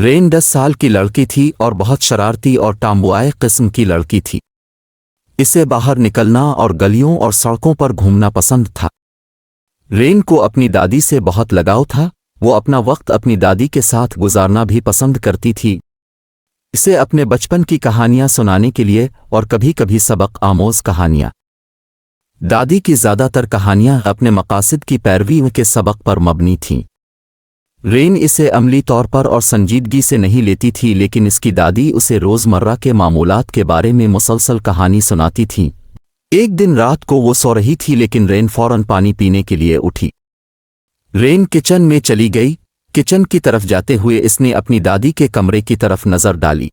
رین 10 سال کی لڑکی تھی اور بہت شرارتی اور ٹامبوائے قسم کی لڑکی تھی۔ اسے باہر نکلنا اور گلیوں اور سڑکوں پر گھومنا پسند تھا۔ رین کو اپنی دادی سے بہت لگاؤ تھا، وہ اپنا وقت اپنی دادی کے ساتھ گزارنا بھی پسند کرتی تھی۔ اسے اپنے بچپن کی کہانیاں سنانے کے لیے اور کبھی کبھی سبق آموز کہانیاں۔ دادی کی زیادہ تر کہانیاں اپنے مقاصد کی پیروی کے سبق پر مبنی تھیں۔ رین اسے عملی طور پر اور سنجیدگی سے نہیں لیتی تھی، لیکن اس کی دادی اسے روزمرہ کے معمولات کے بارے میں مسلسل کہانی سناتی تھی۔ ایک دن رات کو وہ سو رہی تھی لیکن رین فوراً پانی پینے کے لیے اٹھی۔ رین کچن میں چلی گئی۔ کچن کی طرف جاتے ہوئے اس نے اپنی دادی کے کمرے کی طرف نظر ڈالی۔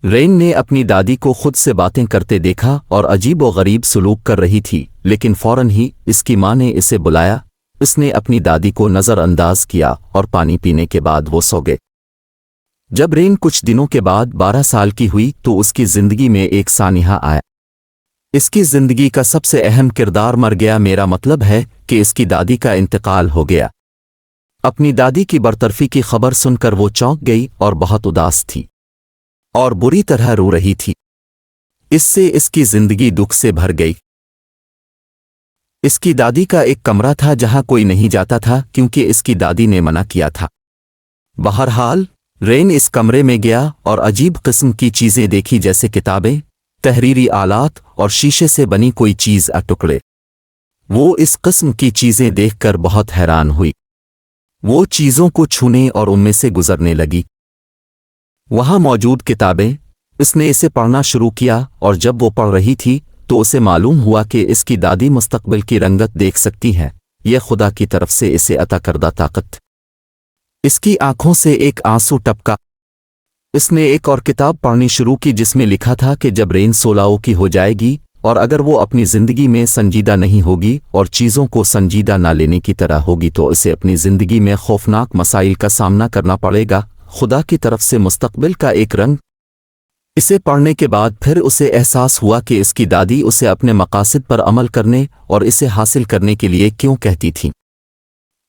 رین نے اپنی دادی کو خود سے باتیں کرتے دیکھا اور عجیب و غریب سلوک کر رہی تھی، لیکن فوراً ہی اس کی ماں نے اسے بلایا۔ اس نے اپنی دادی کو نظر انداز کیا اور پانی پینے کے بعد وہ سو گئے۔ جب رین کچھ دنوں کے بعد 12 سال کی ہوئی تو اس کی زندگی میں ایک سانحہ آیا۔ اس کی زندگی کا سب سے اہم کردار مر گیا، میرا مطلب ہے کہ اس کی دادی کا انتقال ہو گیا۔ اپنی دادی کی برطرفی کی خبر سن کر وہ چونک گئی اور بہت اداس تھی اور بری طرح رو رہی تھی۔ اس سے اس کی زندگی دکھ سے بھر گئی۔ اس کی دادی کا ایک کمرہ تھا جہاں کوئی نہیں جاتا تھا کیونکہ اس کی دادی نے منع کیا تھا۔ بہرحال رین اس کمرے میں گیا اور عجیب قسم کی چیزیں دیکھی، جیسے کتابیں، تحریری آلات اور شیشے سے بنی کوئی چیز ٹکڑے۔ وہ اس قسم کی چیزیں دیکھ کر بہت حیران ہوئی۔ وہ چیزوں کو چھونے اور ان میں سے گزرنے لگی۔ وہاں موجود کتابیں، اس نے اسے پڑھنا شروع کیا اور جب وہ پڑھ رہی تھی تو اسے معلوم ہوا کہ اس کی دادی مستقبل کی رنگت دیکھ سکتی ہے۔ یہ خدا کی طرف سے اسے عطا کردہ طاقت۔ اس کی آنکھوں سے ایک آنسو ٹپکا۔ اس نے ایک اور کتاب پڑھنی شروع کی جس میں لکھا تھا کہ جب رین 16 کی ہو جائے گی اور اگر وہ اپنی زندگی میں سنجیدہ نہیں ہوگی اور چیزوں کو سنجیدہ نہ لینے کی طرح ہوگی تو اسے اپنی زندگی میں خوفناک مسائل کا سامنا کرنا پڑے گا۔ خدا کی طرف سے مستقبل کا ایک رنگ۔ اسے پڑھنے کے بعد پھر اسے احساس ہوا کہ اس کی دادی اسے اپنے مقاصد پر عمل کرنے اور اسے حاصل کرنے کے لیے کیوں کہتی تھی۔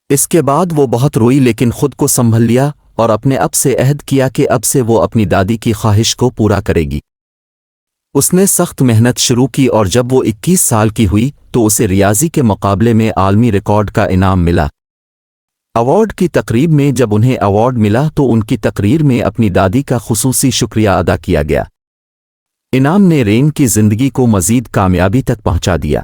اس کے بعد وہ بہت روئی لیکن خود کو سنبھل لیا اور اپنے اب سے عہد کیا کہ اب سے وہ اپنی دادی کی خواہش کو پورا کرے گی۔ اس نے سخت محنت شروع کی اور جب وہ 21 سال کی ہوئی تو اسے ریاضی کے مقابلے میں عالمی ریکارڈ کا انعام ملا۔ ایوارڈ کی تقریب میں جب انہیں ایوارڈ ملا تو ان کی تقریر میں اپنی دادی کا خصوصی شکریہ ادا کیا گیا۔ انعام نے رین کی زندگی کو مزید کامیابی تک پہنچا دیا۔